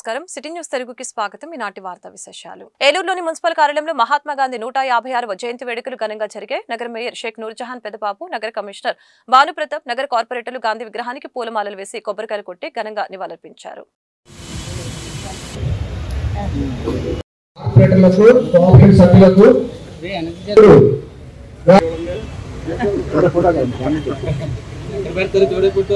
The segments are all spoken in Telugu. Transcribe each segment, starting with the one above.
నమస్కారం సిటీ న్యూస్ తెలుగుకి స్వాగతం ఈనాటి వార్తా విశేషాలు ఏలూరులోని మున్సిపల్ కార్యాలయంలో మహాత్మా గాంధీ 156వ జయంతి వేడుకలు ఘనంగా జరిగాయి నగర మేయర్ షేక్ నూర్జహాన్ పెద్దబాబు నగర కమిషనర్ భానుప్రతాప్ నగర కార్పొరేటర్లు గాంధీ విగ్రహానికి పూలమాలలు వేసి కొబ్బరికాయలు కొట్టి ఘనంగా నివాళులర్పించారు जोड़े पुट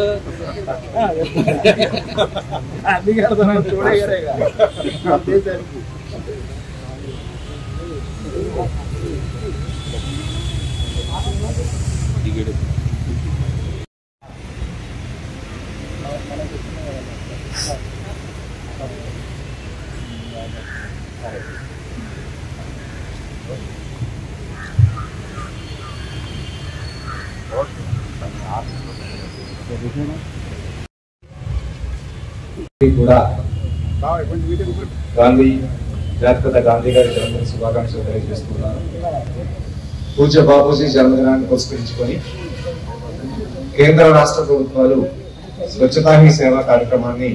गांधी जातिपिता गांधी गारी जन्मदिन शुभाकांक्षलु తెలియజేస్తున్నాను పూజ్య బాపూజీ జన్మదినాన్ని పురస్కరించుకొని కేంద్ర రాష్ట్ర ప్రభుత్వాలు స్వచ్ఛతా హీ సేవ కార్యక్రమాన్ని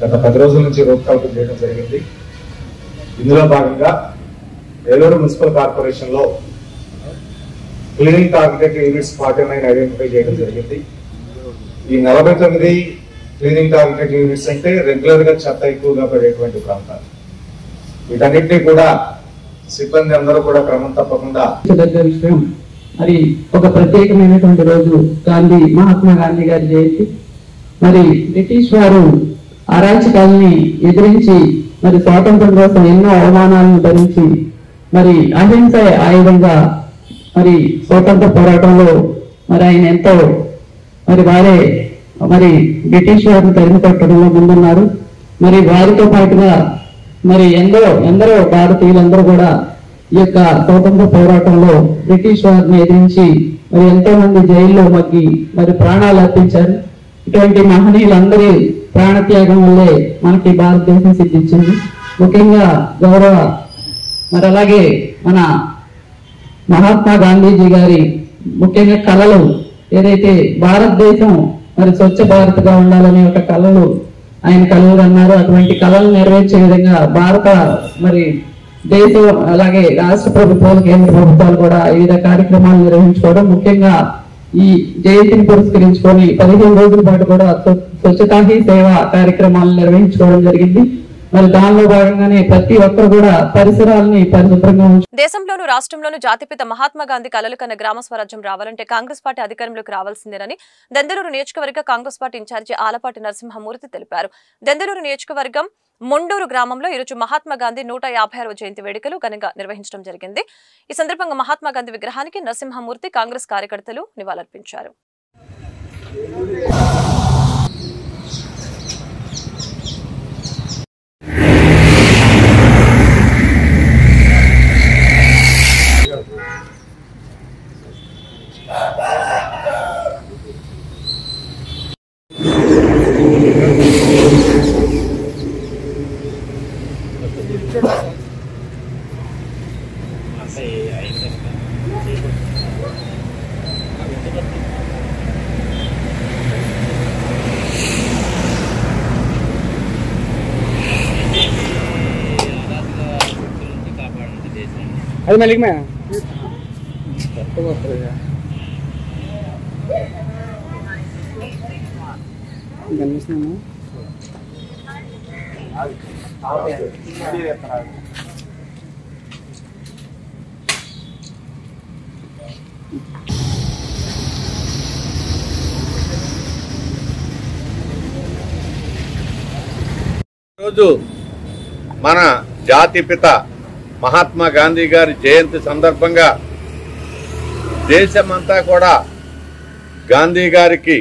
గత 10 రోజుల నుంచి రూపకల్పన చేయడం జరిగింది ఇందులో భాగంగా ఏలూరు మున్సిపల్ కార్పొరేషన్ లో క్లీనింగ్ టార్గెట్ యూనిట్స్ 49 ఐడెంటిఫై చేయడం జరిగింది ఈ 49 క్లీనింగ్ టార్గెట్ యూనిట్స్ అంటే రెగ్యులర్ గా చెత్త ఎక్కువగా పడేటువంటి ప్రాంతాలు వీటన్నిటినీ కూడా సిబ్బంది అందరూ కూడా క్రమం తప్పకుండా విషయం మరి ఒక ప్రత్యేకమైనటువంటి రోజు మహాత్మా గాంధీ గారి జయంతి మరి బ్రిటిష్ వారు అరాచకాలని ఎదిరించి మరి స్వాతంత్రం కోసం ఎన్నో అవమానాలను భరించి మరి అహింస ఆయుధంగా మరి స్వాతంత్ర పోరాటంలో మరి ఆయన ఎంతో మరి బ్రిటిష్ వారిని తరిమి కొట్టడంలో ముందున్నారు మరి వారితో పాటుగా మరి ఎందరో భారతీయులందరూ కూడా ఈ యొక్క స్వాతంత్ర పోరాటంలో బ్రిటిష్ వారిని ఎదిరించి మరి ఎంతో మంది జైల్లో మగ్గి మరి ప్రాణాలు అర్పించారు ఇటువంటి మహనీయులందరి ప్రాణత్యాగం వల్లే మనకి భారతదేశం సిద్ధించింది ముఖ్యంగా గౌరవ మరి అలాగే మన మహాత్మా గాంధీజీ గారి ముఖ్యంగా కళలు ఏదైతే భారతదేశం మరి స్వచ్ఛ భారత్ గా ఉండాలనే ఒక కళలు ఆయన కళలు అన్నారు అటువంటి కళలు నెరవేర్చే విధంగా భారత మరి దేశం అలాగే రాష్ట్ర ప్రభుత్వాలు కేంద్ర ప్రభుత్వాలు కూడా వివిధ కార్యక్రమాలు నిర్వహించుకోవడం ముఖ్యంగా ఈ జయంతిని పురస్కరించుకొని 15 రోజుల పాటు కూడా స్వచ్ఛతా హీ సేవ కార్యక్రమాలు నిర్వహించుకోవడం జరిగింది మరి దానిలో భాగంగానే ప్రతి ఒక్కరు కూడా పరిసరాలని పరిశుభ్రంగా దేశంలోనూ రాష్ట్రంలోనూ జాతిపిత మహాత్మా గాంధీ కలలు కన్న గ్రామ స్వరాజ్యం రావాలంటే కాంగ్రెస్ పార్టీ అధికారంలోకి రావాల్సిందేనని దెందులూరు నియోజకవర్గ కాంగ్రెస్ పార్టీ ఇన్ఛార్జి ఆలపాటి నరసింహమూర్తి తెలిపారు దెందులూరు నియోజకవర్గం ముండూరు గ్రామంలో ఈరోజు మహాత్మా గాంధీ 156వ జయంతి వేడుకలు ఘనంగా నిర్వహించడం జరిగింది ఈ సందర్భంగా మహాత్మా గాంధీ విగ్రహానికి నరసింహమూర్తి కాంగ్రెస్ కార్యకర్తలు నివాళులర్పించారు అది మళ్ళీ మే కనిపిస్తున్నాను రోజు మన జాతిపిత మహాత్మా గాంధీ గారి జయంతి సందర్భంగా దేశమంతా కూడా గాంధీ గారికి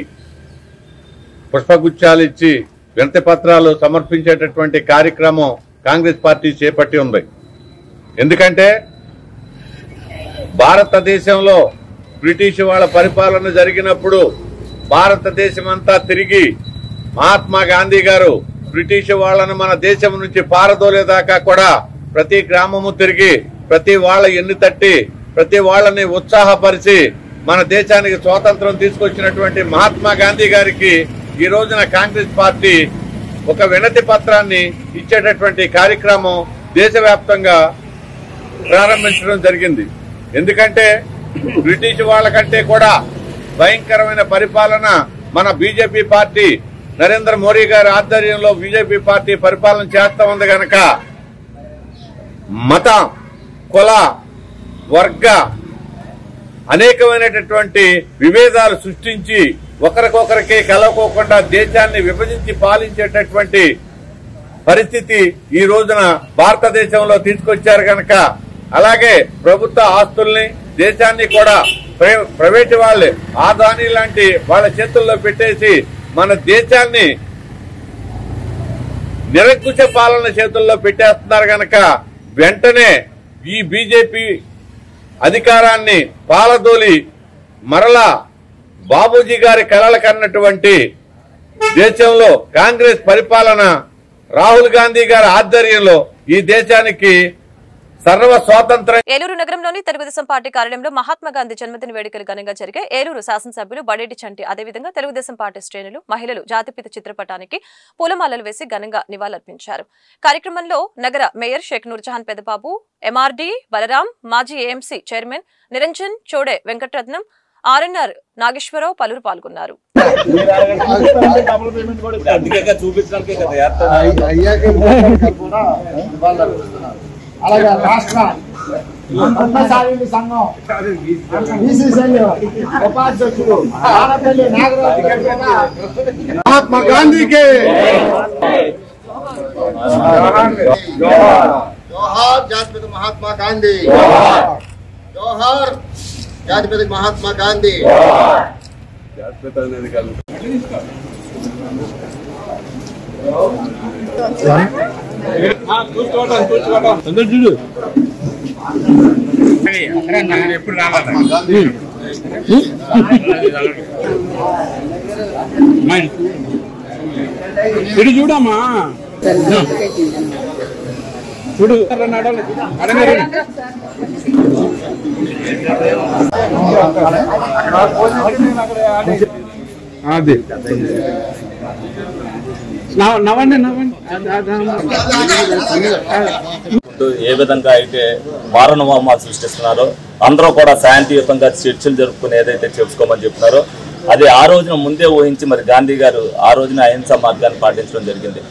పుష్పగుచ్చాలు ఇచ్చి వినతి పత్రాలు సమర్పించేటటువంటి కార్యక్రమం కాంగ్రెస్ పార్టీ చేపట్టి ఉంది. ఎందుకంటే భారతదేశంలో బ్రిటిష్ వాళ్ళ పరిపాలన జరిగినప్పుడు భారతదేశమంతా తిరిగి మహాత్మా గాంధీ గారు బ్రిటిష్ వాళ్ళను మన దేశం నుంచి పారదోలేదాకా కూడా ప్రతి గ్రామము తిరిగి ప్రతి వాళ్ళ ఎన్ని తట్టి ప్రతి వాళ్ళని ఉత్సాహపరిచి మన దేశానికి స్వాతంత్రం తీసుకొచ్చినటువంటి మహాత్మా గాంధీ గారికి ఈ రోజున కాంగ్రెస్ పార్టీ ఒక వినతి పత్రాన్ని ఇచ్చేటటువంటి కార్యక్రమం దేశవ్యాప్తంగా ప్రారంభించడం జరిగింది. ఎందుకంటే బ్రిటిష్ వాళ్ళకంటే కూడా భయంకరమైన పరిపాలన మన బీజేపీ పార్టీ నరేంద్ర మోడీ గారి ఆధ్వర్యంలో బీజేపీ పార్టీ పరిపాలన చేస్తా ఉంది గనక మత, కుల, వర్గ అనేకమైనటువంటి విభేదాలు సృష్టించి ఒకరికొకరికి కలవకోకుండా దేశాన్ని విభజించి పాలించేటటువంటి పరిస్థితి ఈ రోజున భారతదేశంలో తీసుకొచ్చారు కనుక, అలాగే ప్రభుత్వ ఆస్తుల్ని, దేశాన్ని కూడా ప్రైవేటు వాళ్ళే ఆదాని లాంటి వాళ్ళ చేతుల్లో పెట్టేసి మన దేశాన్ని నిరంకుశ పాలన చేతుల్లో పెట్టేస్తున్నారు కనుక వెంటనే ఈ బీజేపీ అధికారాన్ని పాలదోలి మరలా బాబూజీ గారి కలలు కన్నటువంటి దేశంలో కాంగ్రెస్ పరిపాలన రాహుల్ గాంధీ గారి ఆధ్వర్యంలో ఈ దేశానికి సర్వ స్వాతంత్రం. ఏలూరు నగరంలోని తెలుగుదేశం పార్టీ కార్యాలయంలో మహాత్మా గాంధీ జన్మదిన వేడుకలు ఘనంగా జరిగాయి. ఏలూరు శాసనసభ్యులు బడేటి చంటి, అదేవిధంగా తెలుగుదేశం పార్టీ శ్రేణులు, మహిళలు జాతిపిత చిత్రపటానికి పూలమాలలు వేసి ఘనంగా నివాళులర్పించారు. కార్యక్రమంలో నగర మేయర్ షేక్ నూర్జహాన్ పెదబాబు, ఎంఆర్డీ బలరాం, మాజీ AMC chairman Niranjan Chode, Venkataratnam, RNR Nageswararao పలువురు పాల్గొన్నారు. అలాగే రాష్ట్ర సాహితీ సంఘం ఉపాధ్యక్షుడు ఆనపల్లి నాగరాజు మహాత్మా గాంధీకి జోహార్ జాతిపిత మహాత్మా గాంధీ, జోహార్ జాతిపిత మహాత్మా గాంధీ. చూడు ఎప్పుడు రావాలి ఇటు చూడమ్మా, చూడు అది ఏ విధంగా అయితే మారణహోమాలు సృష్టిస్తున్నారో అందరూ కూడా శాంతియుతంగా చర్చలు జరుపుకుని ఏదైతే చేసుకోమని చెప్తున్నారో అది ఆ రోజున ముందే ఊహించి మరి గాంధీ గారు ఆ రోజున అహింసా మార్గాన్ని పాటించడం జరిగింది.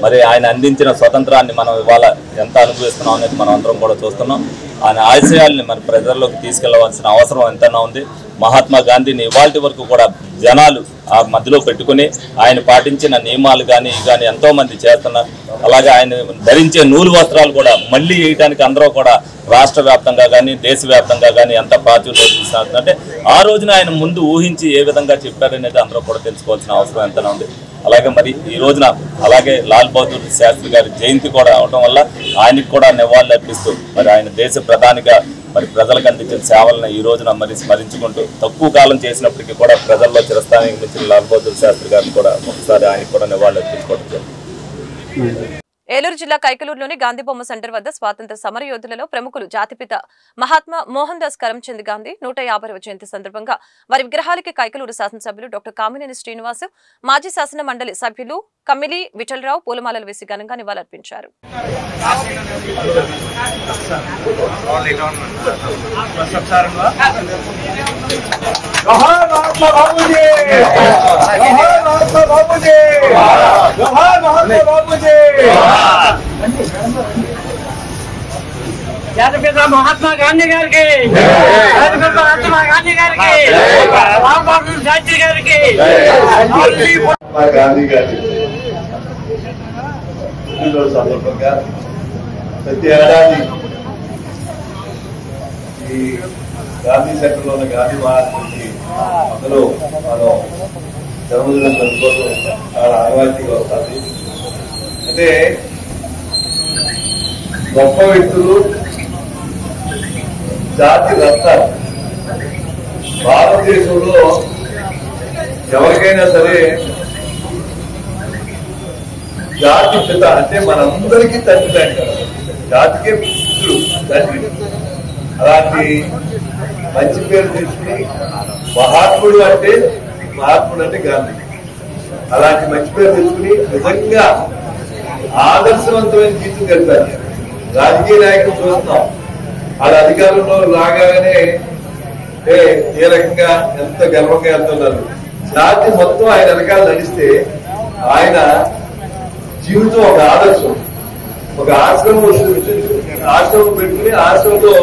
మరి ఆయన అందించిన స్వతంత్రాన్ని మనం ఇవాళ ఎంత అనుభవిస్తున్నాం అనేది మనం అందరం కూడా చూస్తున్నాం. ఆయన ఆశయాల్ని మరి ప్రజల్లోకి తీసుకెళ్లవలసిన అవసరం ఎంతైనా ఉంది. మహాత్మా గాంధీని ఇవాళ వరకు కూడా జనాలు ఆ మధ్యలో పెట్టుకుని ఆయన పాటించిన నియమాలు కానీ ఎంతో మంది చేస్తున్నారు. అలాగే ఆయన ధరించే నూలు వస్త్రాలు కూడా మళ్ళీ వేయడానికి అందరూ కూడా రాష్ట్ర వ్యాప్తంగా కానీ దేశవ్యాప్తంగా కానీ ఎంత ప్రాచుర్యం తీసుకుంటే ఆ రోజున ఆయన ముందు ఊహించి ఏ విధంగా చెప్పారనేది అందరూ కూడా తెలుసుకోవాల్సిన అవసరం ఎంతైనా ఉంది. అలాగే మరి ఈ రోజున అలాగే లాల్ బహదూర్ శాస్త్రి గారి జయంతి కూడా అవడం వల్ల ఆయనకు కూడా నివాళులు అర్పిస్తూ మరి ఆయన దేశ ప్రధానిగా మరి ప్రజలకు అందించిన సేవలను ఈ రోజున మరి స్మరించుకుంటూ తక్కువ కాలం చేసినప్పటికీ కూడా ప్రజల్లో చిరస్థాయికి మించిన లాల్ బహదూర్ శాస్త్రి గారిని కూడా ఒకసారి ఆయనకు కూడా నివాళులు అర్పించుకోవడం జరిగింది. ఏలూరు జిల్లా కైకలూరులోని గాంధీబొమ్మ సెంటర్ వద్ద స్వాతంత్ర సమర యోధులలో ప్రముఖులు జాతిపిత మహాత్మా మోహన్ దాస్ కరమ్చంద్ గాంధీ 150వ జయంతి సందర్భంగా వారి విగ్రహాలకి కైకలూరు శాసనసభ్యులు డాక్టర్ కామినేని శ్రీనివాసు, మాజీ శాసన మండలి సభ్యులు కమ్మిలి విఠలరావు పూలమాలలు వేసి ఘనంగా నివాళులర్పించారు. జాతిపిత మహాత్మా గాంధీ గారికి, మహాత్మా గాంధీ గారికి, లాల్ బహదూర్ శాస్త్రి గారికి, గాంధీ గారి సందర్భంగా ప్రతి ఏడాది ఈ గాంధీ సెంటర్లో ఉన్న గాంధీ మహాత్ముడికి అందులో మనం జన్మదినం జరుపుకోవడం చాలా ఆనవాయితీగా వస్తుంది. అంటే గొప్ప వ్యక్తులు, జాతి రత్నాలు. భారతదేశంలో ఎవరికైనా సరే జాతి పిత అంటే మనందరికీ తండ్రి అంటారు, జాతికే పుత్రుడు తండ్రి. అలాంటి మంచి పేరు తీసుకుని మహాత్ముడు అంటే గాంధీ. అలాంటి మంచి పేరు తెచ్చుకుని నిజంగా ఆదర్శవంతమైన జీవితం గడిపారు. రాజకీయ నాయకులు చూస్తున్నాం, వాళ్ళ అధికారంలో రాగానే ఏ రకంగా ఎంత గర్వంగా వెళ్తున్నారు. జాతి మొత్తం ఆయన వెనకాల నడిస్తే ఆయన జీవితం ఒక ఆదర్శం. ఒక ఆశ్రమం పెట్టుకుని ఆశ్రమంలో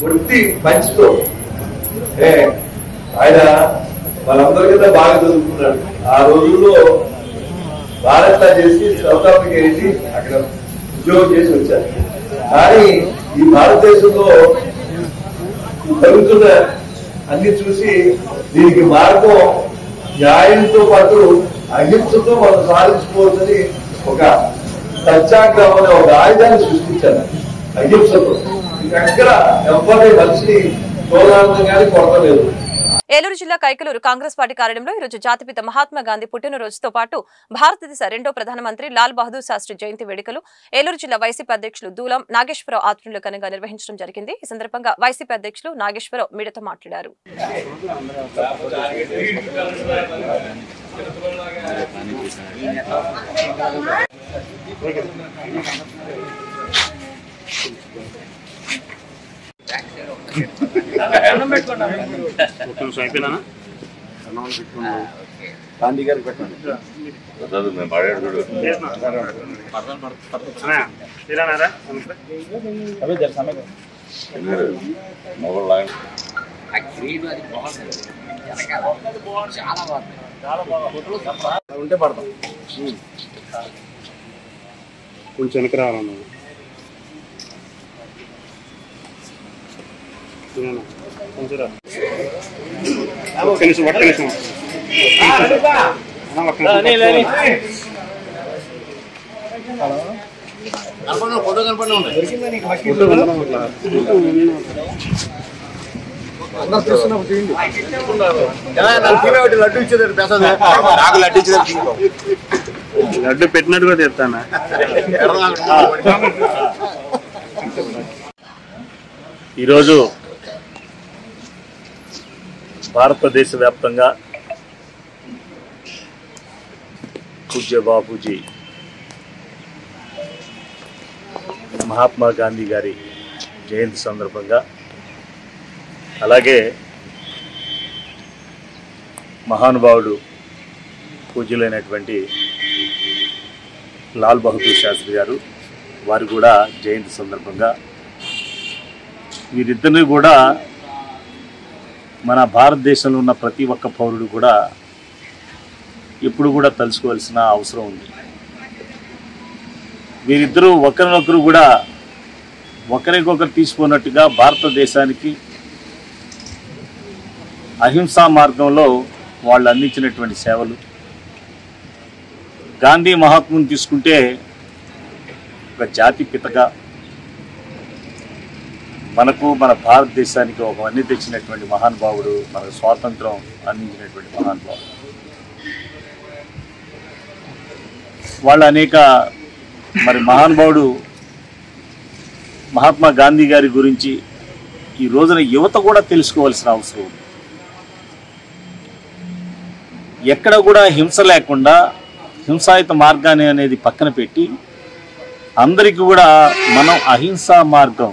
వృత్తి పంచుతో ఆయన వాళ్ళందరికీ బాగా చదువుకున్నాడు. ఆ రోజుల్లో భారత్లా చేసి సౌత్ ఆఫ్రికా వెళ్ళి అక్కడ ఉద్యోగం చేసి వచ్చారు. కానీ ఈ భారతదేశంలో జరుగుతున్న అన్ని చూసి దీనికి మార్గం న్యాయంతో పాటు అహింసతో మనం సాధించుకోవచ్చని ఒక సత్యాగ్రహం అనే ఒక ఆయుధాన్ని సృష్టించారు. అహింసతో ఎక్కడ ఎవరి మనిషిని తోలాలని కానీ కొడతలేదు. ఏలూరు జిల్లా కైకలూరు కాంగ్రెస్ పార్టీ కార్యాలయంలో ఈరోజు జాతిపిత మహాత్మా గాంధీ పుట్టినరోజుతో పాటు భారతదేశ రెండో ప్రధానమంత్రి లాల్ బహదూర్ శాస్త్రి జయంతి వేడుకలు ఏలూరు జిల్లా వైసీపీ అధ్యక్షులు దూలం నాగేశ్వరరావు ఆధ్వర్యంలో ఘనంగా నిర్వహించడం జరిగింది. ఈ సందర్భంగా వైసీపీ అధ్యక్షులు నాగేశ్వరరావు మీడియాతో మాట్లాడారు. గాంధీ గారికి పెట్టండి. ఉంటే పడతాం. కొంచెం వెనక రావాలన్నా ఒక్క నిమిషం ఫోటో కనపడి ఉంటాయి. అందరు చూస్తున్నప్పుడు తీయండి. లడ్డు ఇచ్చేది నాకు లడ్డు ఇచ్చేది లడ్డు పెట్టినట్టుగా తెస్తానా. ఈరోజు భారతదేశ వ్యాప్తంగా పూజ్య బాపూజీ మహాత్మా గాంధీ గారి జయంతి సందర్భంగా అలాగే మహానుభావుడు పూజ్యులైనటువంటి లాల్ బహదూర్ శాస్త్రి గారు వారు కూడా జయంతి సందర్భంగా వీరిద్దరిని కూడా మన భారతదేశంలో ఉన్న ప్రతి ఒక్క పౌరుడు కూడా ఎప్పుడు కూడా తలుచుకోవాల్సిన అవసరం ఉంది. వీరిద్దరూ ఒకరినొకరు కూడా ఒకరికొకరు తీసుకున్నట్టుగా భారతదేశానికి అహింసా మార్గంలో వాళ్ళు అందించినటువంటి సేవలు. గాంధీ మహాత్ముని తీసుకుంటే ఒక జాతి పితగా మనకు మన భారతదేశానికి ఒక అన్ని తెచ్చినటువంటి మహానుభావుడు, మనకు స్వాతంత్రం అందించినటువంటి మహానుభావుడు. వాళ్ళ అనేక మహానుభావుడు మహాత్మా గాంధీ గారి గురించి ఈ రోజున యువత కూడా తెలుసుకోవాల్సిన అవసరం ఉంది. ఎక్కడ కూడా హింస లేకుండా హింసాయుత మార్గాన్ని అనేది పక్కన పెట్టి అందరికీ కూడా మనం అహింసా మార్గం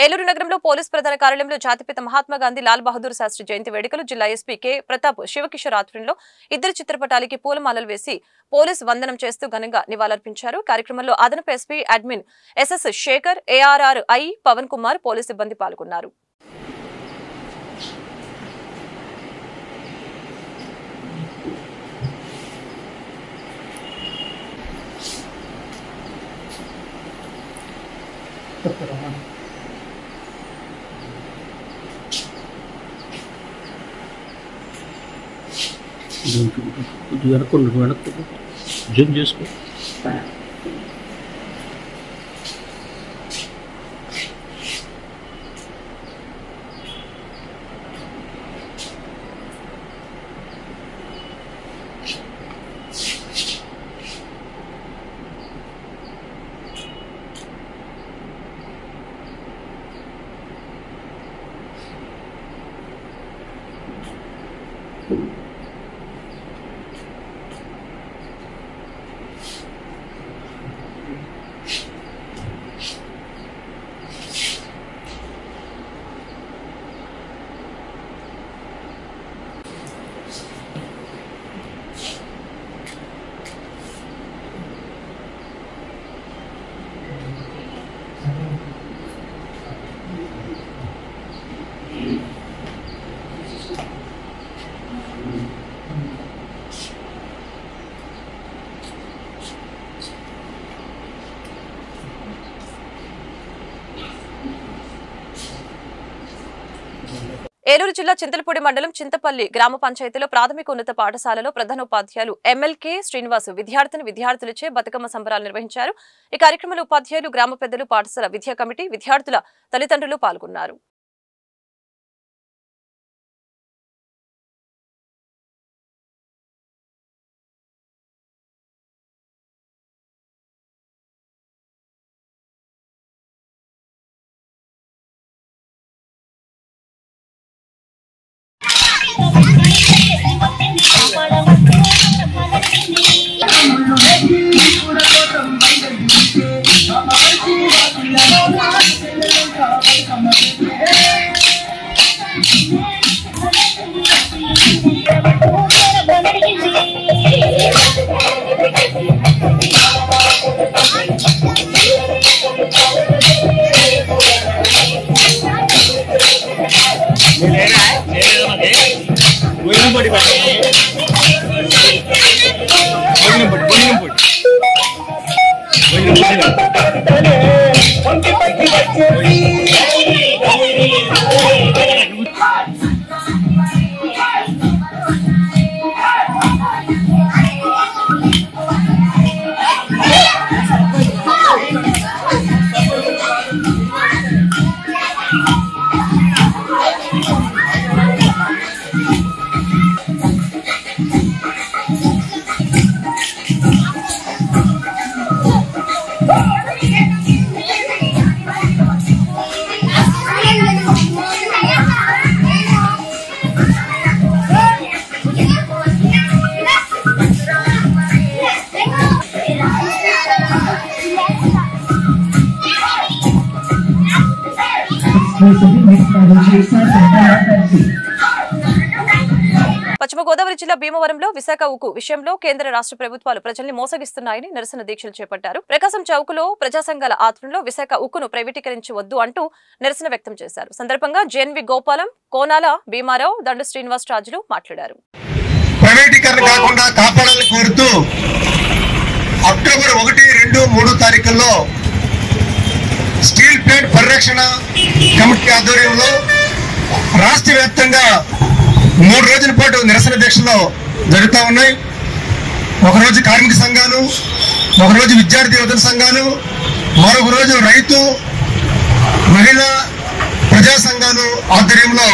ఏలూరు నగరంలో పోలీస్ ప్రధాన కార్యాలయంలో జాతిపిత మహాత్మా గాంధీ లాల్ బహదూర్ శాస్త్రి జయంతి వేడుకలు జిల్లా ఎస్పీ కె ప్రతాప్ శివకిషోర్ ఆధ్వర్యంలో ఇద్దరు చిత్రపటాలకి పూలమాలలు వేసి పోలీస్ వందనం చేస్తూ ఘనంగా నివాళులర్పించారు. కార్యక్రమంలో అదనపు SP admin SS Sekhar, ARR I Pavan Kumar, police సిబ్బంది పాల్గొన్నారు. వెనక్కు జూమ్ చేసుకో. ఏలూరు జిల్లా చింతలపూడి మండలం చింతపల్లి గ్రామ పంచాయతీలో ప్రాథమిక ఉన్నత పాఠశాలలో ప్రధానోపాధ్యాయులు ఎమ్మెల్కే శ్రీనివాస్ విద్యార్థులచే బతుకమ్మ సంబరాలు నిర్వహించారు. ఈ కార్యక్రమంలో ఉపాధ్యాయులు, గ్రామ పెద్దలు, పాఠశాల విద్యా కమిటీ, విద్యార్థుల తల్లిదండ్రులు పాల్గొన్నారు. పశ్చిమ గోదావరి జిల్లా భీమవరంలో విశాఖ ఉక్కు విషయంలో కేంద్ర రాష్ట్ర ప్రభుత్వాలు ప్రజల్ని మోసగిస్తున్నాయని నిరసన దీక్షలు చేపట్టారు. ప్రకాశం చౌక్లో ప్రజా సంఘాల ఆధ్వర్యంలో విశాఖ ఉక్కును ప్రైవేటీకరించవద్దు అంటూ నిరసన వ్యక్తం చేశారు. సందర్భంగా జెన్వి గోపాలం, కోనాల భీమారావు, దండు శ్రీనివాస్ రాజులు మాట్లాడారు. ప్రైవేటీకరణ కాకుండా కాపాడాలని కోరుతూ అక్టోబర్ 1, 2, 3 తారీఖుల్లో స్టీల్ ప్లాంట్ పరిరక్షణ కమిటీ ఆధ్వర్యంలో రాష్ట్ర వ్యాప్తంగా 3 రోజుల పాటు నిరసన దీక్షలు జరుగుతూ ఉన్నాయి. ఒకరోజు కార్మిక సంఘాలు, ఒకరోజు విద్యార్థి యువజన సంఘాలు, మరొక రోజు రైతు, మహిళా, ప్రజా సంఘాలు ఆధ్వర్యంలో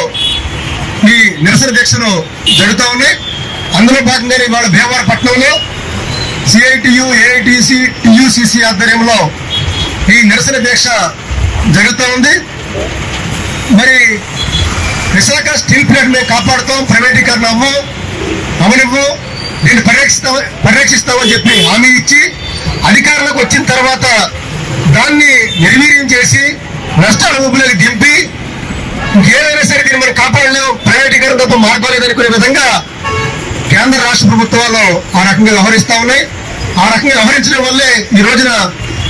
ఈ నిరసన దీక్షలు జరుగుతూ ఉన్నాయి. అందులో భాగంగానే ఇవాళ భీమవరపట్నంలో సిఐటియు, ఏఐటిసి, టియుసిసి ఆధ్వర్యంలో ఈ నిరసన దీక్ష జరుగుతూ ఉంది. మరి విశాఖ స్టీల్ ప్లాంట్ మేము కాపాడుతాం, ప్రైవేటీకరణ అమనివ్వు, దీన్ని పరిరక్షిస్తామని చెప్పి హామీ ఇచ్చి అధికారంలోకి వచ్చిన తర్వాత దాన్ని నిర్వీర్యం చేసి నష్టాల ఊపులోకి దింపి ఇంకేదైనా సరే దీన్ని మనం కాపాడలేము, ప్రైవేటీకరణ తప్ప మార్పాలేదనుకునే విధంగా కేంద్ర రాష్ట్ర ప్రభుత్వాలు ఆ రకంగా వ్యవహరిస్తా ఉన్నాయి. ఆ రకంగా వ్యవహరించడం వల్లే ఈ రోజున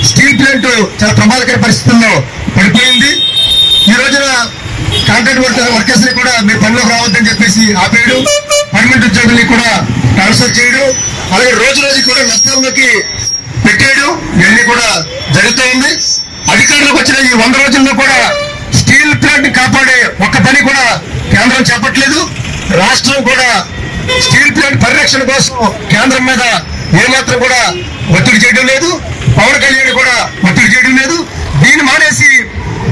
స్టీల్ ప్లాంట్ చాలా ప్రమాదకర పరిస్థితుల్లో పడిపోయింది. ఈ రోజున కాంట్రాక్ట్ వర్కర్స్ ని కూడా మీరు పనిలోకి రావద్దని చెప్పేసి ఆపేయడం, పర్మనెంట్ ఉద్యోగుల్ని కూడా ట్రాన్స్ఫర్ చేయడం, అలాగే రోజు కూడా నష్టాల్లోకి పెట్టేయడం ఇవన్నీ కూడా జరుగుతూ ఉంది. అధికారంలోకి వచ్చిన ఈ 100 రోజుల్లో కూడా స్టీల్ ప్లాంట్ కాపాడే ఒక్క పని కూడా కేంద్రం చేపట్టలేదు. రాష్ట్రం కూడా స్టీల్ ప్లాంట్ పరిరక్షణ కోసం కేంద్రం మీద ఏమాత్రం కూడా ఒత్తిడి చేయడం లేదు. పవన్ కళ్యాణ్ కూడా ఒత్తిడి చేయడం లేదు. దీన్ని మానేసి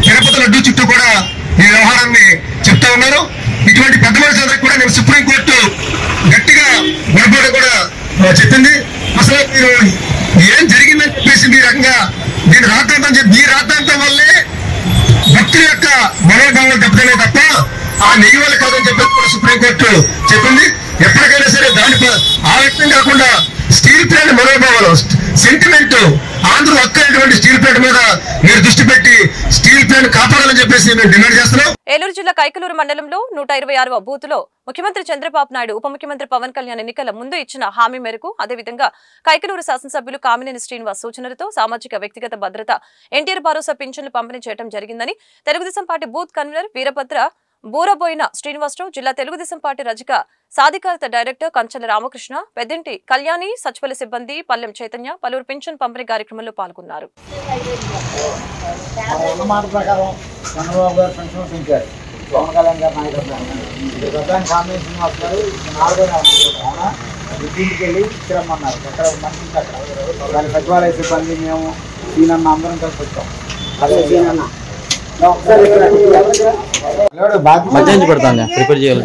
తిరుపతి లడ్డూ చుట్టూ కూడా ఈ వ్యవహారాన్ని చెప్తా ఉన్నారు. ఇటువంటి పెద్ద మనుషులందరికీ కూడా నేను సుప్రీంకోర్టు గట్టిగా గొడవలు కూడా చెప్పింది. అసలు మీరు ఏం జరిగిందని చెప్పేసి మీ రకంగా దీని రాద్ధాంతం చెప్పి మీ రాద్ధాంతం వల్లే భక్తుల యొక్క మనోభావాలు దెబ్బతినే తప్ప ఆ నెయ్యి వల్ల కాదని చెప్పేసి కూడా సుప్రీంకోర్టు చెప్పింది. ఎప్పటికైనా సరే దాని ఆ వ్యక్తం కాకుండా స్టీల్ ప్లాంట్ మనోభావాలు, సెంటిమెంట్, ఆంధ్ర హక్కు స్టీల్ ప్లాంట్ మీద మీరు దృష్టి పెట్టి స్టీల్ ప్లాంట్ కాపాడాలని చెప్పేసి మేము డిమాండ్ చేస్తున్నాం. ఏలూరు జిల్లా కైకలూరు మండలంలో 126వ బూత్లో ముఖ్యమంత్రి చంద్రబాబు నాయుడు, ఉప ముఖ్యమంత్రి పవన్ కళ్యాణ్ ఎన్నికల ముందు ఇచ్చిన హామీ మేరకు అదేవిధంగా కైకలూరు శాసనసభ్యులు కామినేని శ్రీనివాస్ సూచనలతో సామాజిక వ్యక్తిగత భద్రత, ఎన్టీఆర్ భరోసా పింఛన్లు పంపిణీ చేయడం జరిగిందని Telugu Desam party booth convener Veerabhadra Booraboina Srinivasarao, జిల్లా తెలుగుదేశం పార్టీ రజక సాధికారత డైరెక్టర్ కంచెల రామకృష్ణ, పెద్దింటి కళ్యాణి, సచివాలయ సిబ్బంది పల్లెం చైతన్య పలువురు పింఛన్ పంపిణీ కార్యక్రమంలో పాల్గొన్నారు. పవన్ కళ్యాణ్ గారి నాయకత్వం ప్రధాని కాంగ్రెస్ శ్రీనివాస్ గారు 4వ అవునా ఇంటికి వెళ్ళి ఇచ్చిరమ్మన్నారు. ఎక్కడ మనిషికి అక్కడ దాని సచివాలయ సిబ్బంది మేము సీనన్న అందరం కలిసి వచ్చాం. అదే సీనన్న మధ్యాహ్నం పెడతాను ప్రిపేర్ చేయాలి.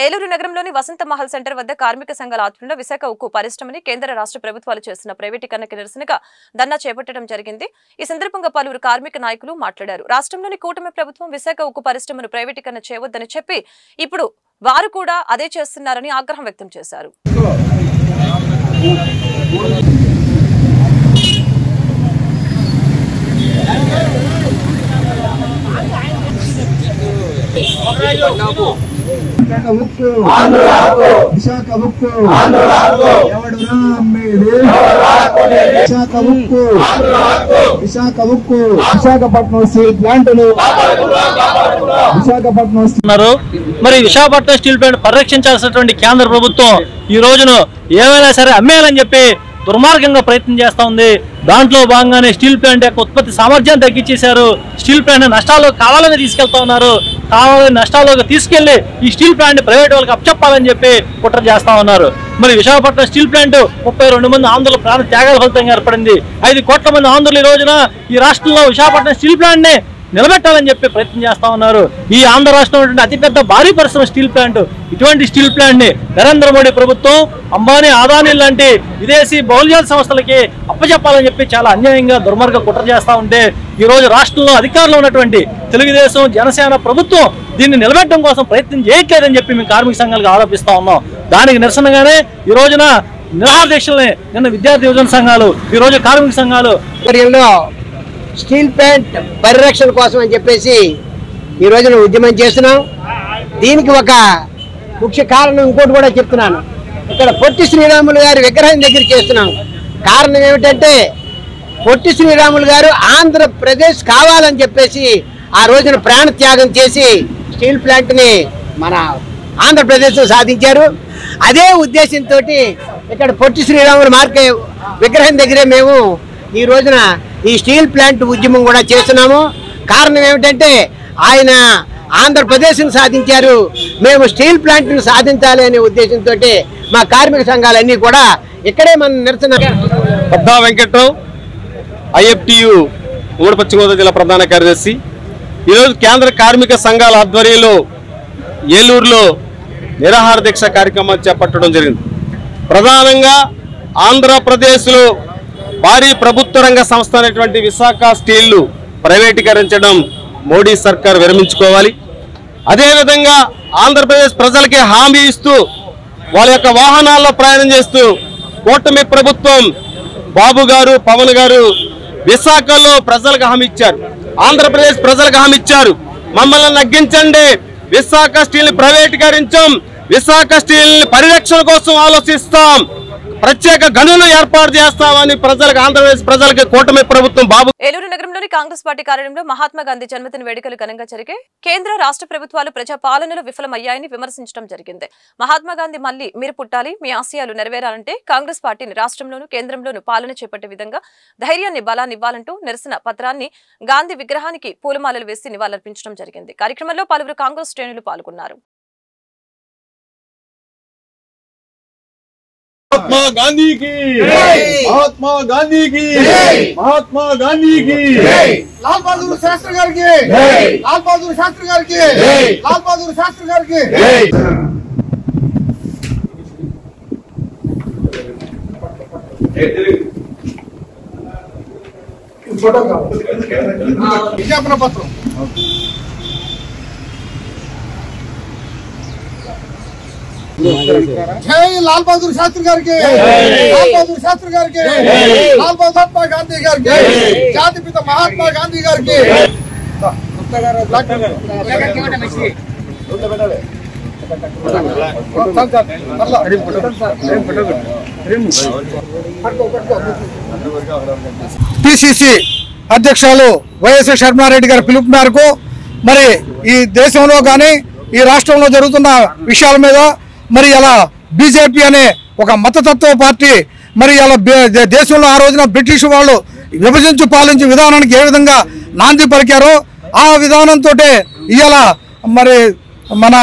ఏలూరు నగరంలోని వసంత మహల్ సెంటర్ వద్ద కార్మిక సంఘాల ఆధ్వర్యంలో విశాఖ ఉక్కు పరిశ్రమని కేంద్ర రాష్ట్ర ప్రభుత్వాలు చేస్తున్న ప్రైవేటీకరణకు నిరసనగా ధర్నా చేపట్టడం జరిగింది. ఈ సందర్భంగా పలువురు కార్మిక నాయకులు మాట్లాడారు. రాష్ట్రంలోని కూటమి ప్రభుత్వం విశాఖ ఉక్కు పరిశ్రమను ప్రైవేటీకరణ చేయవద్దని చెప్పి ఇప్పుడు వారు కూడా అదే చేస్తున్నారని ఆగ్రహం వ్యక్తం చేశారు. విశాఖ ఉక్కు ఎవడురా అమ్మేది? విశాఖ ఉక్కు విశాఖపట్నం స్టీల్ ప్లాంట్లు విశాఖపట్నం మరి విశాఖపట్నం స్టీల్ ప్లాంట్ పరిరక్షించాల్సినటువంటి కేంద్ర ప్రభుత్వం ఈ రోజును ఏమైనా సరే అమ్మేయాలని చెప్పి దుర్మార్గంగా ప్రయత్నం చేస్తా ఉంది. దాంట్లో భాగంగానే స్టీల్ ప్లాంట్ యొక్క ఉత్పత్తి సామర్థ్యాన్ని తగ్గించేశారు. స్టీల్ ప్లాంట్ నష్టాల్లోకి కావాలని తీసుకెళ్తా ఉన్నారు. కావాలని నష్టాల్లోకి తీసుకెళ్లి ఈ స్టీల్ ప్లాంట్ ప్రైవేట్ వాళ్ళకి అప్పచెప్పాలని చెప్పి కుట్ర చేస్తా ఉన్నారు. మరి విశాఖపట్నం స్టీల్ ప్లాంట్ 32 మంది ఆంధ్రుల ప్రాణ త్యాగాల ఫలితంగా ఏర్పడింది. 5 కోట్ల మంది ఆంధ్రులు ఈ రోజున ఈ రాష్ట్రంలో విశాఖపట్నం స్టీల్ ప్లాంట్ ని నిలబెట్టాలని చెప్పి ప్రయత్నం చేస్తా ఉన్నారు. ఈ ఆంధ్ర రాష్ట్రంలో అతిపెద్ద భారీ పరిశ్రమ స్టీల్ ప్లాంట్. ఇటువంటి స్టీల్ ప్లాంట్ ని నరేంద్ర మోడీ ప్రభుత్వం అంబానీ అదానీ లాంటి విదేశీ బహుళజాతి సంస్థలకి అప్పచెప్పాలని చెప్పి చాలా అన్యాయంగా దుర్మార్గ కుట్ర చేస్తా ఉంటే ఈ రోజు రాష్ట్రంలో అధికారంలో ఉన్నటువంటి తెలుగుదేశం జనసేన ప్రభుత్వం దీన్ని నిలబెట్టడం కోసం ప్రయత్నం చేయట్లేదని చెప్పి మేము కార్మిక సంఘాలకు ఆరోపిస్తా ఉన్నాం. దానికి నిరసనగానే ఈ రోజున నిరాహార దీక్షల్ని నిన్న విద్యార్థి యువజన సంఘాలు, ఈ రోజు కార్మిక సంఘాలు స్టీల్ ప్లాంట్ పరిరక్షణ కోసం అని చెప్పేసి ఈ రోజున ఉద్యమం చేస్తున్నాం. దీనికి ఒక ముఖ్య కారణం ఇంకోటి కూడా చెప్తున్నాను. ఇక్కడ పొట్టి శ్రీరాములు గారి విగ్రహం దగ్గర చేస్తున్నాం. కారణం ఏమిటంటే పొట్టి శ్రీరాములు గారు ఆంధ్రప్రదేశ్ కావాలని చెప్పేసి ఆ రోజున ప్రాణ త్యాగం చేసి స్టీల్ ప్లాంట్ని మన ఆంధ్రప్రదేశ్లో సాధించారు. అదే ఉద్దేశంతో ఇక్కడ పొట్టి శ్రీరాములు విగ్రహం దగ్గరే మేము ఈ రోజున ఈ స్టీల్ ప్లాంట్ ఉద్యమం కూడా చేస్తున్నాము. కారణం ఏమిటంటే ఆయన ఆంధ్రప్రదేశ్ను సాధించారు, మేము స్టీల్ ప్లాంట్ను సాధించాలి అనే ఉద్దేశంతో మా కార్మిక సంఘాలన్నీ కూడా ఇక్కడే మన నిరసన. పద్దా వెంకట్రావు, ఐఎఫ్టియు ఉమ్మడి పశ్చిమ గోదావరి జిల్లా ప్రధాన కార్యదర్శి. ఈరోజు కేంద్ర కార్మిక సంఘాల ఆధ్వర్యంలో ఏలూరులో నిరాహార దీక్ష కార్యక్రమాలు చేపట్టడం జరిగింది. ప్రధానంగా ఆంధ్రప్రదేశ్లో భారీ ప్రభుత్వ రంగ సంస్థ అయినటువంటి విశాఖ స్టీళ్లు ప్రైవేటీకరించడం మోడీ సర్కార్ విరమించుకోవాలి. అదేవిధంగా ఆంధ్రప్రదేశ్ ప్రజలకి హామీ ఇస్తూ వాళ్ళ యొక్క వాహనాల్లో ప్రయాణం చేస్తూ కూటమి ప్రభుత్వం బాబు గారు, పవన్ గారు విశాఖలో ప్రజలకు హామీ ఇచ్చారు, ఆంధ్రప్రదేశ్ ప్రజలకు హామీ ఇచ్చారు. మమ్మల్ని నగ్గించండి, విశాఖ స్టీల్ ని ప్రైవేటీకరించాం, విశాఖ స్టీల్ పరిరక్షణ కోసం ఆలోచిస్తాం, ప్రత్యేక గనులు ఏర్పాటు చేస్తామని ప్రజలకు, ఆంధ్రప్రదేశ్ ప్రజలకు కూటమి ప్రభుత్వం బాబు. ఏలూరు నగరంలోని కాంగ్రెస్ పార్టీ కార్యాలయంలో మహాత్మా గాంధీ జన్మదిన వేడుకలు ఘనంగా జరిగాయి. కేంద్ర రాష్ట్ర ప్రభుత్వాలు ప్రజా పాలనలో విఫలమయ్యాయని విమర్శించడం జరిగింది. మహాత్మా గాంధీ మళ్లీ మీరు పుట్టాలి, మీ ఆశయాలు నెరవేరాలంటే కాంగ్రెస్ పార్టీని రాష్ట్రంలోనూ కేంద్రంలోనూ పాలన చేపట్టే విధంగా ధైర్యాన్ని, బలాన్ని ఇవ్వాలంటూ నిరసన పత్రాన్ని గాంధీ విగ్రహానికి పూలమాలలు వేసి నివాళులర్పించడం జరిగింది. కార్యక్రమంలో పలువురు కాంగ్రెస్ శ్రేణులు పాల్గొన్నారు. महात्मा गांधी की, महात्मा गांधी की, महात्मा गांधी की, लाल बहादुर शास्त्री गार की, लाल बहादुर शास्त्री गार की, लाल बहादुर शास्त्री गार की. विज्ञापन पत्र जय लाल बहादुर शास्त्री गार के, लाल बहादुर शास्त्री गार के, लाल महात्मा गांधी गार के, जाति पिता महात्मा गांधी गार के. పిసిసి అధ్యక్షులు వైఎస్ శర్మారెడ్డి గారి పిలుపు మేరకు మరి ఈ దేశంలో కానీ ఈ రాష్ట్రంలో జరుగుతున్న విషయాల మీద మరి అలా బీజేపీ అనే ఒక మతతత్వ పార్టీ మరి అలా దేశంలో ఆ రోజున బ్రిటిష్ వాళ్ళు విభజించి పాలించే విధానానికి ఏ విధంగా నాంది పలికారో ఆ విధానంతో ఇవాళ మరి మన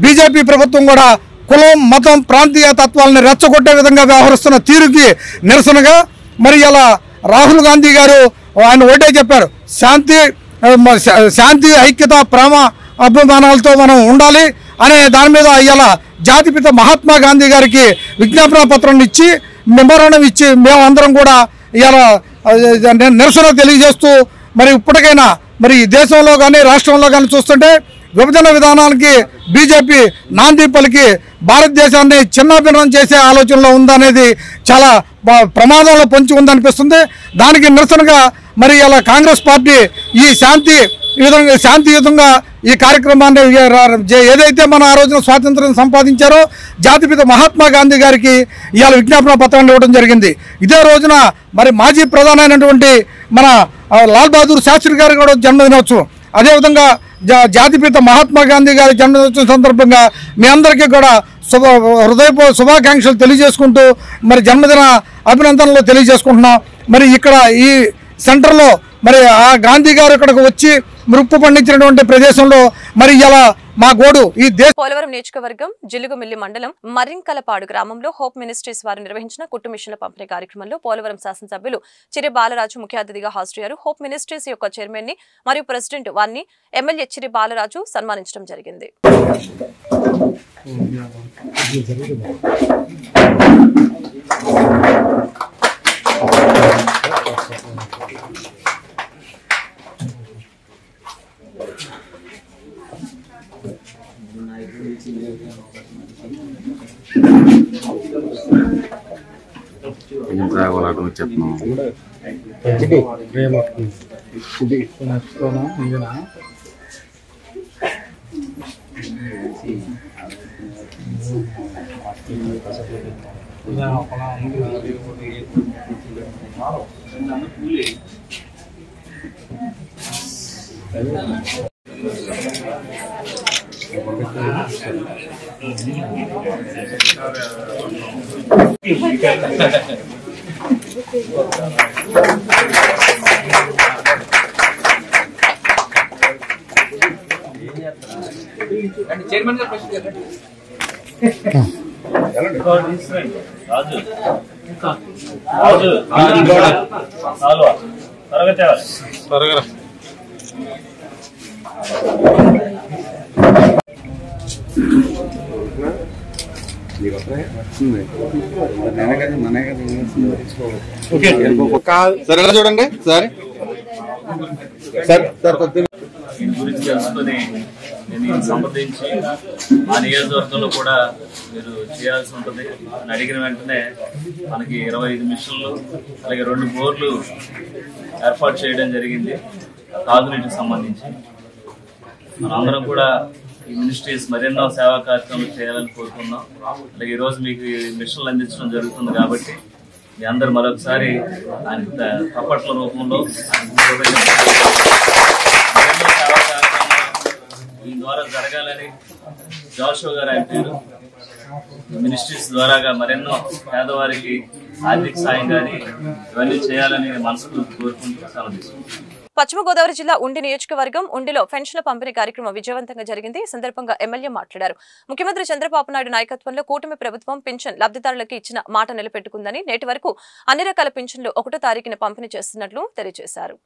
బీజేపీ ప్రభుత్వం కూడా కులం మతం ప్రాంతీయ తత్వాలను రెచ్చగొట్టే విధంగా వ్యవహరిస్తున్న తీరుకి నిరసనగా మరి ఇలా రాహుల్ గాంధీ గారు ఆయన ఒకటే చెప్పారు, శాంతి ఐక్యత ప్రేమ అభిమానాలతో మనం ఉండాలి అనే దాని మీద ఇలా జాతిపిత మహాత్మా గాంధీ గారికి విజ్ఞాపన పత్రాన్ని ఇచ్చి మెమోరాండం ఇచ్చి మేమందరం కూడా ఇలా నిరసన తెలియజేస్తూ మరి ఇప్పటికైనా మరి దేశంలో కానీ రాష్ట్రంలో కానీ చూస్తుంటే విభజన విధానానికి బీజేపీ నాంది పలికి భారతదేశాన్ని చిన్నాభిన్నం చేసే ఆలోచనలో ఉందనేది చాలా ప్రమాదంలో పొంచి ఉందనిపిస్తుంది. దానికి నిరసనగా మరి ఇలా కాంగ్రెస్ పార్టీ ఈ శాంతియుతంగా ఈ కార్యక్రమాన్ని ఏదైతే మన ఆ రోజున స్వాతంత్రం సంపాదించారో జాతిపిత మహాత్మా గాంధీ గారికి ఇవాళ విజ్ఞాపన పత్రాన్ని ఇవ్వడం జరిగింది. ఇదే రోజున మరి మాజీ ప్రధానమైనటువంటి మన లాల్ బహదూర్ శాస్త్రి గారి కూడా జన్మదినోత్సవం. అదేవిధంగా జాతిపిత మహాత్మా గాంధీ గారి జన్మదినోత్సవం సందర్భంగా మీ అందరికీ కూడా హృదయపూర్వక శుభాకాంక్షలు తెలియజేసుకుంటూ మరి జన్మదిన అభినందనలు తెలియజేసుకుంటున్నాం. మరి ఇక్కడ ఈ సెంటర్లో మరి ఆ గాంధీ గారు ఇక్కడికి వచ్చి మృప్పు పండించినటువంటి ప్రదేశంలో మరి ఇలా మా గోడు ఈ దేశ పోలవరం నియోజకవర్గం జిలుగుమిల్లి మండలం మరింకలపాడు గ్రామంలో హోప్ మినిస్ట్రీస్ వారు నిర్వహించిన కుట్టు మిషన్ల పంపిణీ కార్యక్రమంలో పోలవరం శాసనసభ్యులు చిరి బాలరాజు ముఖ్య అతిథిగా హాజరయ్యారు. హోప్ మినిస్ట్రీస్ యొక్క చైర్మన్ ని మరియు ప్రెసిడెంట్ వారిని ఎమ్మెల్యే చిరి బాలరాజు సన్మానించడం జరిగింది. చైర్మన్ గారు ప్రశ్న త్వరగా సరే చూడండి సరే సార్ సార్ కొద్దిగా దీని గురించి తెలుసుకొని నేను సంప్రదించి ఆ నియోజకవర్గంలో కూడా మీరు చేయాల్సి ఉంటుంది అని అడిగిన వెంటనే మనకి 25 మిషన్లు అలాగే 2 బోర్లు ఏర్పాటు చేయడం జరిగింది తాగునీటికి సంబంధించి. మనందరం కూడా ఈ మినిస్ట్రీస్ మరెన్నో సేవా కార్యక్రమాలు చేయాలని కోరుకున్నాం. అలాగే ఈరోజు మీకు మిషన్లు అందించడం జరుగుతుంది కాబట్టి మీ అందరు మరొకసారి ఆయన తప్పట్ల రూపంలో దీని ద్వారా జరగాలని జాషువా గారు ఆయన పేరు మినిస్ట్రీస్ ద్వారాగా మరెన్నో పేదవారికి ఆర్థిక సాయం కానీ ఇవన్నీ చేయాలని మనస్ఫూర్తి కోరుకుంటూ సెలవు తీసుకుంటున్నాను. పశ్చిమ గోదావరి జిల్లా ఉండి నియోజకవర్గం ఉండిలో పెన్షన్ల పంపిణీ కార్యక్రమం విజయవంతంగా జరిగింది. ఈ సందర్భంగా ఎమ్మెల్యే మాట్లాడారు. ముఖ్యమంత్రి చంద్రబాబు నాయుడు నాయకత్వంలో కూటమి ప్రభుత్వం పింఛన్ లబ్ధిదారులకు ఇచ్చిన మాట నిలబెట్టుకుందని నేటి వరకు అన్ని రకాల పింఛన్లు 1వ తారీఖున పంపిణీ చేస్తున్నట్లు తెలియజేశారు.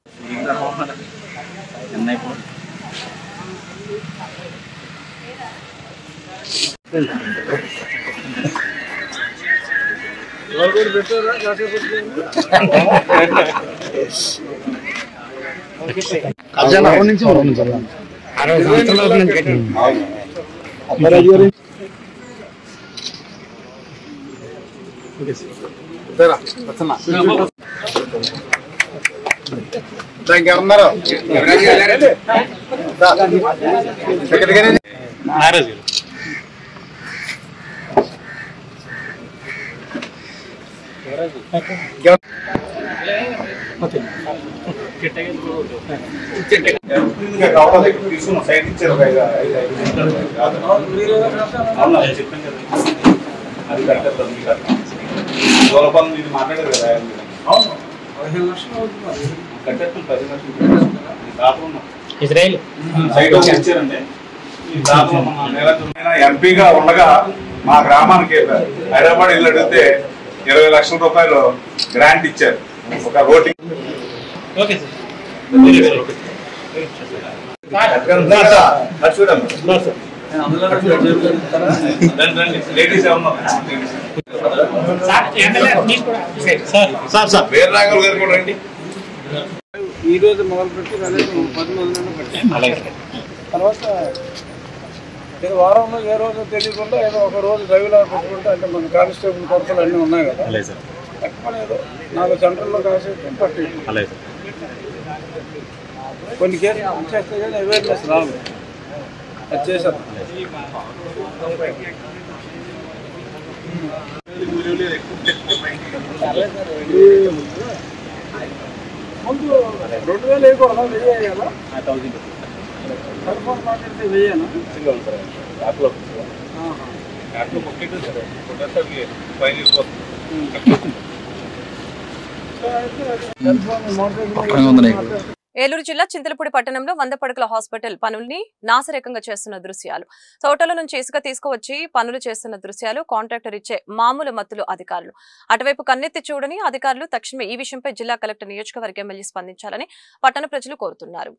ఇంకెవరున్నారు తీసుకున్న సైడ్ ఇచ్చారు అది కరెక్ట్ గోలపాలెం ఇది మాట్లాడారు కదా కట్టేస్తాం 10 లక్షలు ఇజ్రాయిల్ సైడ్ ఇచ్చారండి. ఎంపీగా ఉండగా మా గ్రామానికి హైదరాబాద్ ఇల్లు అడిగితే 20 లక్షల రూపాయలు గ్రాంట్ ఇచ్చారు ఒక ఓటింగ్. లేడీస్ వేరే రాఘవ్ గారు కూడా రండి. ఈ రోజు మొదలుపెట్టి 10 రోజులైనా పెట్టాం. తర్వాత వారంలో ఏ రోజు తెలియకుండా ఏదో ఒక రోజు డ్రైవ్లో పెట్టుకుంటే అంటే మన కానిస్టేబుల్ కొరతలు అన్నీ ఉన్నాయి కదా, ఏదో నాకు సెంట్రల్లో కాసేసి పట్టి కొన్ని కేసులు చేస్తే కానీ అవేర్నెస్ రాదు. అది చేశాను. ముందు 2000 వేయకూడదా? 1000 వేయాలా? సర్పంచ్ మాట్లాడితే 1000 ఏలూరు జిల్లా చింతలపూడి పట్టణంలో 100 పడకల హాస్పిటల్ పనుల్ని నాసిరకంగా చేస్తున్న దృశ్యాలు, తోటల నుంచి ఇసుక తీసుకువచ్చి పనులు చేస్తున్న దృశ్యాలు, కాంట్రాక్టర్ ఇచ్చే మామూలు మత్తులు అధికారులు. అటువైపు కన్నెత్తి చూడని అధికారులు తక్షణమే ఈ విషయంపై జిల్లా కలెక్టర్, నియోజకవర్గ ఎమ్మెల్యే స్పందించాలని పట్టణ ప్రజలు కోరుతున్నారు.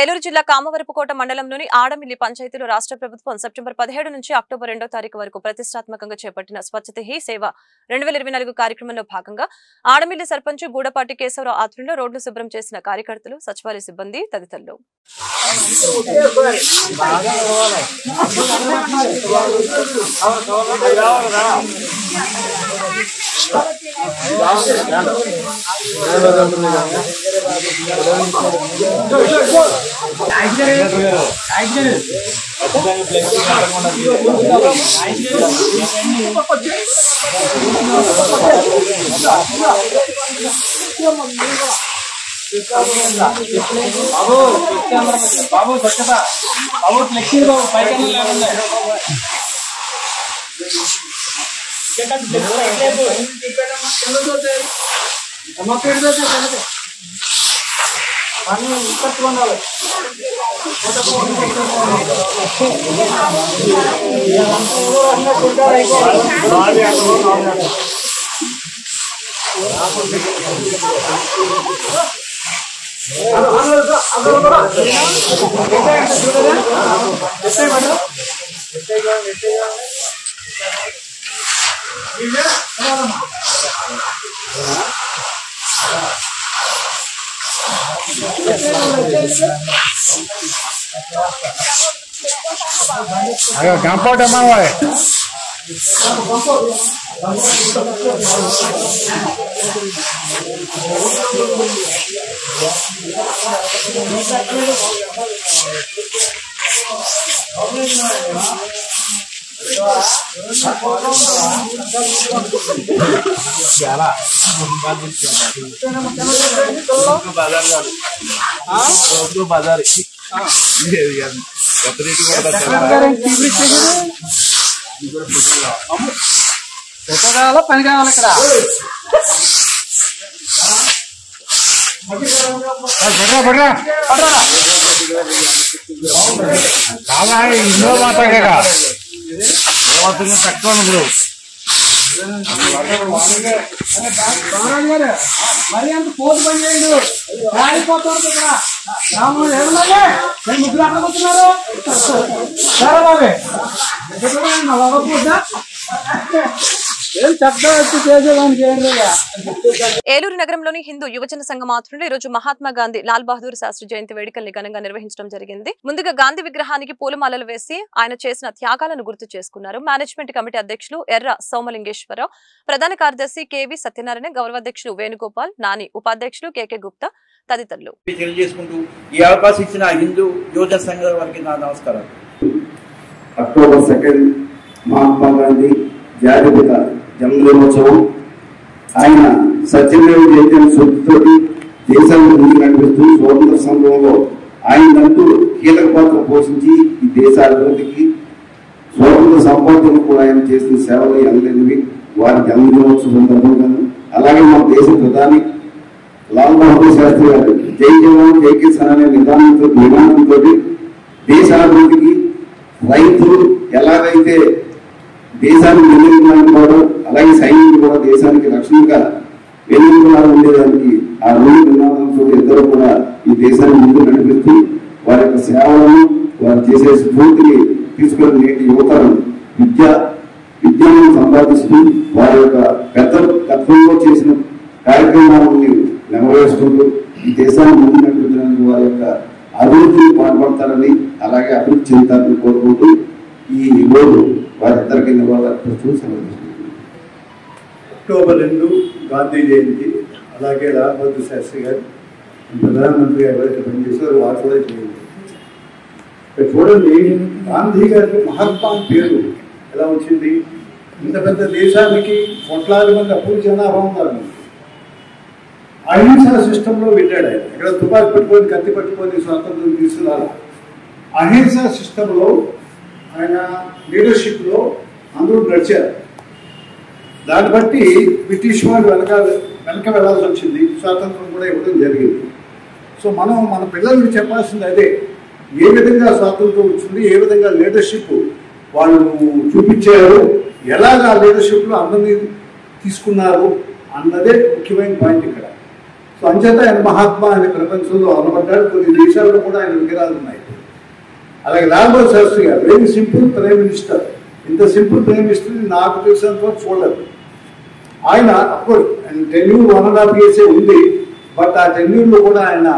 ఏలూరు జిల్లా కామవరపుకోట మండలంలోని ఆడమిల్లి పంచాయతీలో రాష్ట్ర ప్రభుత్వం సెప్టెంబర్ 17 నుంచి అక్టోబర్ 2వ తారీఖు వరకు ప్రతిష్టాత్మకంగా చేపట్టిన స్వచ్ఛత హీ సేవ 2024 కార్యక్రమంలో భాగంగా ఆడమిల్లి సర్పంచ్ గూడపాటి కేశవరావు ఆధ్వర్యంలో రోడ్లు శుభ్రం చేసిన కార్యకర్తలు, సచివాలయ సిబ్బంది తదితరులు. బాబు స్వచ్ఛత బాబు ఫ్లెక్సీ బాబు పైకి కంఫర్ట్ అమ్మా बाजार పని కావాలి ఇక్కడ ఇందులో మాట్లాడగా పెట్టుకోండి మరి అంత పోదు పని చేయండి రాలిపోతారు ఇక్కడ ముగ్గురు అక్కడ కూర్చున్నారు సరే బాబే ఏలూరు నగరంలోని హిందూ యువజన సంఘం ఆధ్వర్యంలో ఈ రోజు మహాత్మా గాంధీ లాల్ బహదూర్ శాస్త్రి జయంతి వేడుకల్ని ఘనంగా నిర్వహించడం జరిగింది. ముందుగా గాంధీ విగ్రహానికి పూలమాలలు వేసి ఆయన చేసిన త్యాగాలను గుర్తు చేసుకున్నారు. మేనేజ్మెంట్ కమిటీ అధ్యక్షులు ఎర్ర సోమలింగేశ్వరరావు, ప్రధాన కార్యదర్శి కెవి సత్యనారాయణ, గౌరవాధ్యక్షులు వేణుగోపాల్, నాని, ఉపాధ్యక్షులు కెకే గుప్తా తదితరులు. తెలియజేసుకుంటూ ఈ అవకాశం ఇచ్చిన హిందూ యువజన సంఘం వారికి నా నమస్కారం. అక్టోబర్ 2 మహాత్మా గాంధీ జాతిపిత జన్మదినోత్సవం. ఆయన సత్యమేవ జయతే స్ఫూర్తితోటి దేశాన్ని ముందుకు నడిపిస్తూ స్వాతంత్ర సంగ్రామంలో ఆయనంటూ కీలక పాత్ర పోషించి ఈ దేశ అభివృద్ధికి స్వాతంత్ర సంపాదనకు కూడా ఆయన చేసిన సేవలు ఎనలేనివి. వారి జన్మదినోత్సవం సందర్భంగాను అలాగే మన దేశ ప్రధాని లాల్ బహదూర్ శాస్త్రి గారు జై జవాన్ జై కిసాన్ అనే నినాదంతో దేశాభివృద్ధికి రైతులు ఎలాగైతే దేశానికి వెన్నుముకలాడుకోవడం అలాగే సైనికులు కూడా దేశానికి రక్షణగా వెన్నుముకలాగా ఉండేదానికి ఆ రెండు నినాదంతో ఇద్దరు కూడా ఈ దేశాన్ని ముందు నడిపిస్తూ వారి యొక్క సేవలను వారు చేసే స్ఫూర్తిని తీసుకుని నేటి యువతను విజ్ఞానం సంపాదిస్తూ వారి యొక్క పెద్ద తత్వంలో చేసిన కార్యక్రమాలను నెరవేరుస్తుంటూ ఈ దేశాన్ని ముందు నడిపించడానికి వారి యొక్క అభివృద్ధిని పాల్పడతారని అలాగే అభివృద్ధి చెందుతారని కోరుకుంటూ ఈ రోజు వారిద్దరికి నివాళులర్పిస్తూ అక్టోబర్ 2 గాంధీ జయంతి. అలాగే లాల్ బహదూర్ శాస్త్రి గారు ప్రధానమంత్రిగా ఎవరైతే పనిచేశారో వారు కూడా చేయండి. చూడండి, గాంధీ గారికి మహాత్మా పేరు ఎలా వచ్చింది? ఇంత పెద్ద దేశానికి కోట్లాది మంది అప్పుడు జనాభా ఉన్నారు. అహింసా సిస్టంలో వెళ్ళాడు ఆయన. ఇక్కడ తుపాకి పట్టుకొని కత్తి పట్టుకొని స్వాతంత్రం తీసుకురాలి. అహింసా సిస్టంలో ఆయన లీడర్షిప్లో అందరూ నడిచారు. దాన్ని బట్టి బ్రిటిష్ వాళ్ళు వెనక వెళ్లాల్సి వచ్చింది. స్వాతంత్రం కూడా ఇవ్వడం జరిగింది. సో మనం మన పిల్లలకి చెప్పాల్సింది అదే, ఏ విధంగా స్వాతంత్రం వచ్చింది, ఏ విధంగా లీడర్షిప్ వాళ్ళు చూపించారు, ఎలాగా లీడర్షిప్లో అందరినీ తీసుకున్నారు అన్నదే ముఖ్యమైన పాయింట్ ఇక్కడ. సో అంచేత ఆయన మహాత్మా అనే ప్రపంచంలో అనబడ్డాడు. కొన్ని దేశాల్లో కూడా ఆయన విగ్రహాలు ఉన్నాయి. అలాగే లాల్ బహదూర్ శాస్త్రి గారు వెరీ సింపుల్ ప్రైమ్ మినిస్టర్. ఇంత సింపుల్ ప్రైమ్ మినిస్టర్ నాకు తెలిసినంత చూడలేదు. ఆయన అఫ్కోర్స్ టెన్యూర్ 1.5 years ఉంది. బట్ ఆ టెన్యూర్లో కూడా ఆయన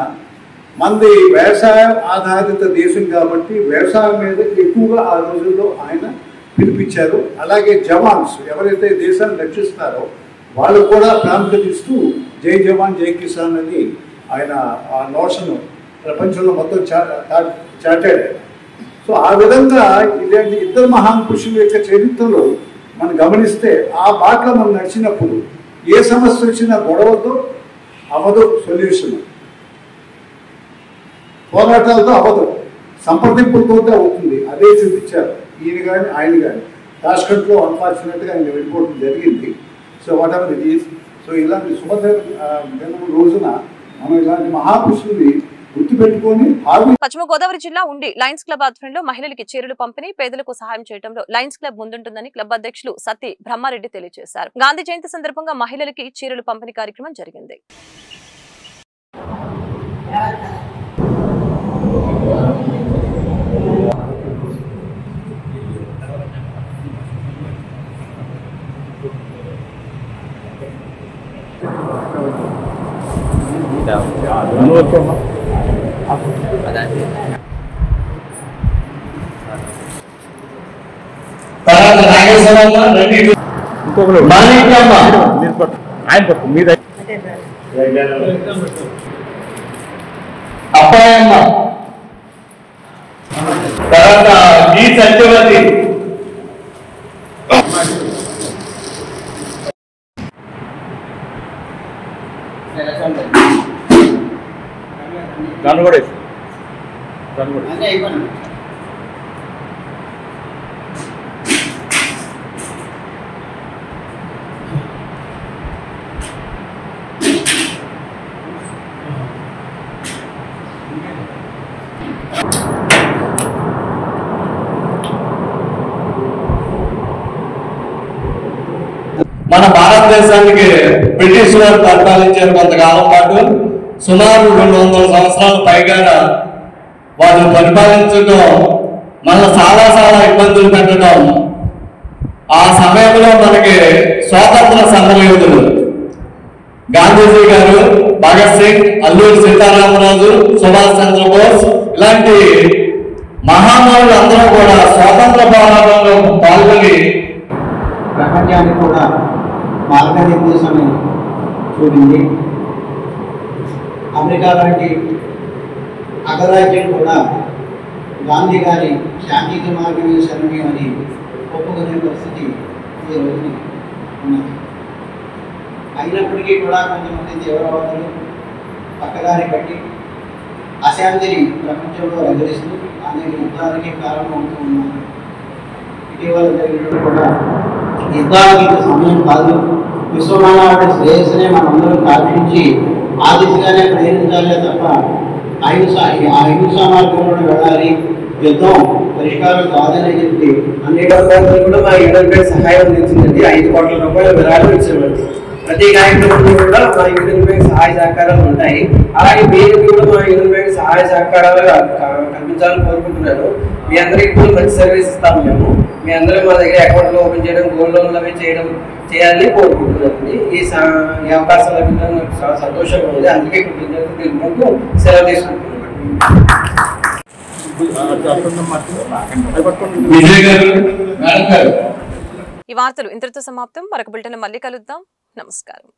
మనది వ్యవసాయ ఆధారిత దేశం కాబట్టి వ్యవసాయం మీద ఎక్కువగా ఆ రోజుల్లో ఆయన పిలిపించారు. అలాగే జవాన్స్ ఎవరైతే దేశాన్ని రక్షిస్తున్నారో వాళ్ళకు కూడా ప్రాముఖ్యత ఇస్తూ జై జవాన్ జై కిసాన్ అని ఆయన ఆ నోషన్ ప్రపంచంలో మొత్తం చాటాడు. సో ఆ విధంగా ఇలాంటి ఇద్దరు మహాన్ పురుషుల యొక్క చరిత్రలో మనం గమనిస్తే ఆ బాటలో మనం నడిచినప్పుడు ఏ సమస్య వచ్చినా గొడవతో అవ్వదు సొల్యూషన్, పోరాటాలతో అవ్వదు, సంప్రదింపులతో అవుతుంది. అదే చూపించారు ఈయన కానీ ఆయన కానీ. తాష్కంట్లో అన్ఫార్చునేట్గా ఆయన వెళ్ళిపోవడం జరిగింది. So what ever it is. So ఇలాంటి శుభదినం రోజున మనం ఇలాంటి మహాపురుషుల్ని గుర్తుపెట్టుకొని. పశ్చిమ గోదావరి జిల్లా ఉండి లయన్స్ క్లబ్ ఆధ్వర్యంలో మహిళలకి చీరలు పంపిణీ, పేదలకు సహాయం చేయడంలో లయన్స్ క్లబ్ ముందుంటుందని క్లబ్ అధ్యక్షులు సత్తి బ్రహ్మారెడ్డి తెలియజేశారు. గాంధీ జయంతి సందర్భంగా మహిళలకి చీరలు పంపిణీ కార్యక్రమం జరిగింది. అప్పాయమ్మ, తర్వాత జి సత్యవతి, మన భారతదేశానికి బ్రిటిష్ వారు పరిపాలించారు కొంతకాలం పాటు. సుమారు 200 సంవత్సరాల పైగా వాళ్ళు పరిపాలించడం మన చాలా ఇబ్బందులు పెట్టడం. ఆ సమయంలో మనకి స్వాతంత్ర సమరయోధులు గాంధీజీ గారు, భగత్ సింగ్, అల్లూరి సీతారామరాజు, సుభాష్ చంద్రబోస్ ఇలాంటి మహానుభావులు అందరూ కూడా స్వాతంత్ర పోరాటంలో పాల్గొని ప్రపంచానికి కూడా మార్గనిర్దేశాన్ని చూపింది. అమెరికా లాంటి అగ్రరాజ్యం కూడా గాంధీ గారి శాంతికి మార్గమే శరణ్యం అని ఒప్పుకునే పరిస్థితి ఈ రోజున ఉన్నది. అయినప్పటికీ కూడా కొంతమంది తీవ్రవాదులు పక్కదారి కట్టి అశాంతిని ప్రపంచంలో రగిలిస్తూ అనేక యుద్ధాలకి కారణమవుతూ ఉన్నారు. ఇటీవల జరిగినప్పుడు కూడా యుద్ధాలకు సమయం కాదు, విశ్వమానవాడి శ్రేయస్సునే మనందరం కాల్పించి ఆ దిశగానే ప్రయత్నించాలే తప్ప అహింసా మార్గంలో వెళ్ళాలి, యుద్ధం పరిష్కారం కాదని చెప్పి అనేక కూడా మా యూనియన్ బ్యాంక్ సహాయం అందించిందండి. 5 కోట్ల రూపాయల విరాళం ఇచ్చామండి. ప్రతి కార్యక్రమంలో కూడా మా యూనియన్ బ్యాంక్ సహాయ సహకారాలు ఉంటాయి. అలాగే మీరు కూడా మా యూనియన్ బ్యాంక్ సహాయ సహకారాలు కల్పించాలని కోరుకుంటున్నాను. మీ అందరికీ కూడా మంచి సర్వీస్ ఇస్తాము మేము. మీ అందరూ మా దగ్గర అకౌంట్లు ఓపెన్ చేయడం, గోల్డ్ లోన్లు అవి చేయాలని కోరుకుంటున్నానండి. ఈ అవకాశం లభించడం నాకు చాలా సంతోషంగా ఉంది. అందుకే కృతజ్ఞతలు తెలుపుకుంటూ సెలవు తీసుకుంటున్నాను. ఈ వార్తలు ఇంతటితో సమాప్తం. మరొక బులెటిన్ మళ్ళీ కలుద్దాం. నమస్కారం.